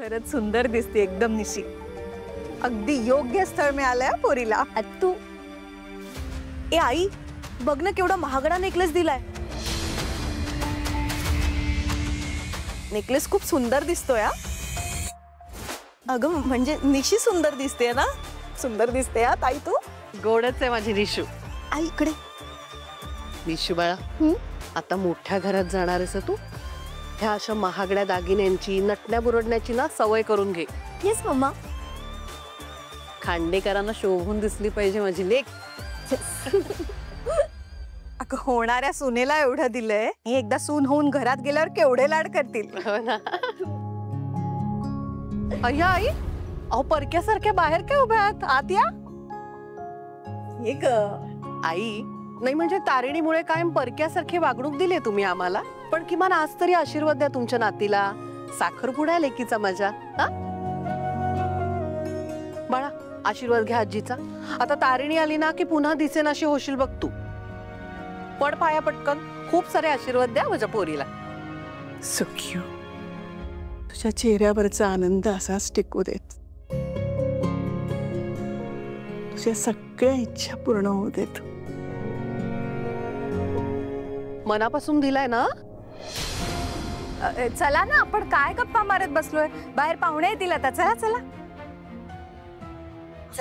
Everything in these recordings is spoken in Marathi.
खरंच सुंदर दिसते एकदम निशी. अगदी योग्य स्थळ मिळालंय पोरीला. तू ए आई बघ ना केवढा महागडा नेकलेस दिलाय. नेकलेस खूप सुंदर दिसतोय. अगं म्हणजे निशी सुंदर दिसते ना. सुंदर दिसते ताई तू. गोडच आहे माझी निशू. आई इकडे. निशू बाळा आता मोठ्या घरात जाणार आहेस तू. ह्या अशा महागड्या दागिन्यांची नटण्या बुरडण्याची ना सवय करून घे. Yes mamma. खांडेकरांना शोभून दिसली पाहिजे माझी लेक. अगं होणाऱ्या सुनेला एवढं दिलंय. ही एकदा सून होऊन घरात गेल्यावर केवढे लाड करतील. हो ना. अय्या आई अहो परक्यासारख्या बाहेर काय उभ्या आहात. आत या. हे ग आई नाही म्हणजे तारिणीमुळे कायम परक्यासारखे वागणूक दिले तुम्ही आम्हाला. पण किमान आज तरी आशीर्वाद द्या तुमच्या नातीला. साखरपुडा लेकीचा मजा. हा बाळा आशीर्वाद घ्या आजीचा. आता तारिणी आली ना की पुन्हा दिसेनाशी होशील बघ तू. पड पाया पटकन. खूप सारे आशीर्वाद द्या माझ्या पोरीला. सुखी तुझ्या चेहऱ्यावरचा आनंद असाच टिकू देत. तुझ्या सगळ्या इच्छा पूर्ण होऊ देत. मनापासून दिलाय ना. चला ना आपण काय गप्पा मारत बसलोय. बाहेर पाहुणे येतील आता. चला चला.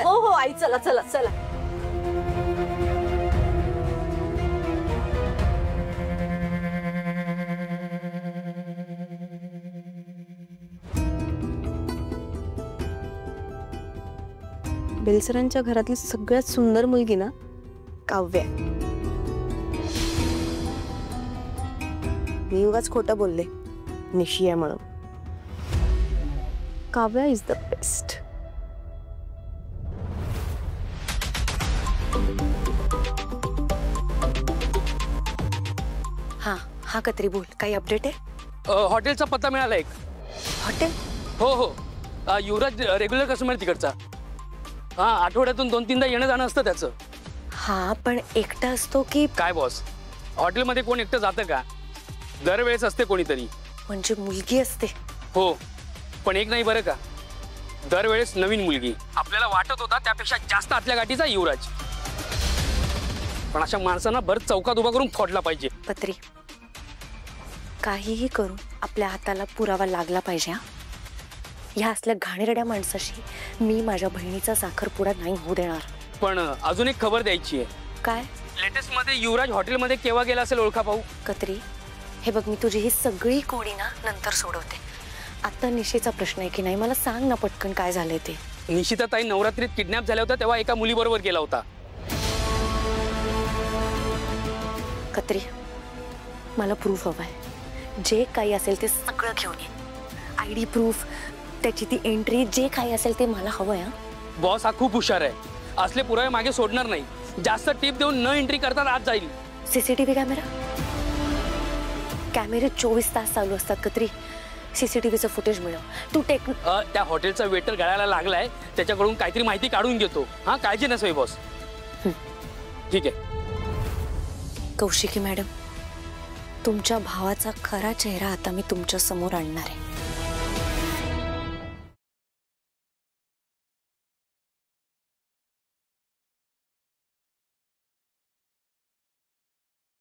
हो हो आई चला चला चला. बेलसरांच्या घरातली सगळ्यात सुंदर मुलगी ना काव्या. मी उगाच खोटं बोलले निशी आहे म्हणून. Kavya is the best. हा हा कत्री बोल. काही अपडेट आहे. हॉटेलचा पत्ता मिळाला एक. हॉटेल. हो हो युवराज रेग्युलर कस्टमर तिकडचा. हा आठवड्यातून 2-3दा येणं जाणं असतं त्याचं. हा पण एकटा असतो की काय बॉस हॉटेलमध्ये कोण एकटं जातं का. दरवेळेस असते कोणीतरी. म्हणजे मुलगी असते. हो पण एक नाही बरं का. दरवेळेस नवीन मुलगी. आपल्याला वाटत होता त्यापेक्षा जास्त आतल्या गाठीचा युवराज. पण अशा माणसांना भर चौकात उभा करून फोडला पाहिजे. पत्री काहीही करून आपल्या हाताला पुरावा लागला पाहिजे. ह्या असल्या घाणेरड्या माणसाशी मी माझ्या बहिणीचा साखरपुडा नाही होऊ देणार. पण अजून एक खबर द्यायची आहे. काय. लेटेस्ट मध्ये युवराज हॉटेलमध्ये केव्हा गेला असेल ओळखा पाहू. कत्री हे बघ मी तुझी ही सगळी कोडी ना नंतर सोडवते. आता निशेचा प्रश्न आहे की नाही मला सांग ना पटकन काय झालंय ते. निशिताताई नवरात्रीत किडनॅप झाल्या होत्या तेव्हा एका मुलीबरोबर गेला होता. कत्री मला प्रूफ हवाय. जे काही असेल ते सगळं घेऊन ये. आयडी प्रूफ त्याची ती एंट्री जे काही असेल ते मला हवंय. बॉस हा खूप हुशार आहे. असले पुरावे मागे सोडणार नाही. जास्त टिप देऊन न एंट्री करता आत जाईल. सीसीटीव्ही कॅमेरे 24 तास चालू असतात. कत्री सीसीटीव्हीचं फुटेज मिळव. तू टेक. त्या हॉटेलचा वेटर गळायला लागलाय. त्याच्याकडून काहीतरी माहिती काढून घेतो. हा काळजी नसावी बॉस. ठीक आहे. कौशिकी मॅडम तुमच्या भावाचा खरा चेहरा आता मी तुमच्या समोर आणणार आहे.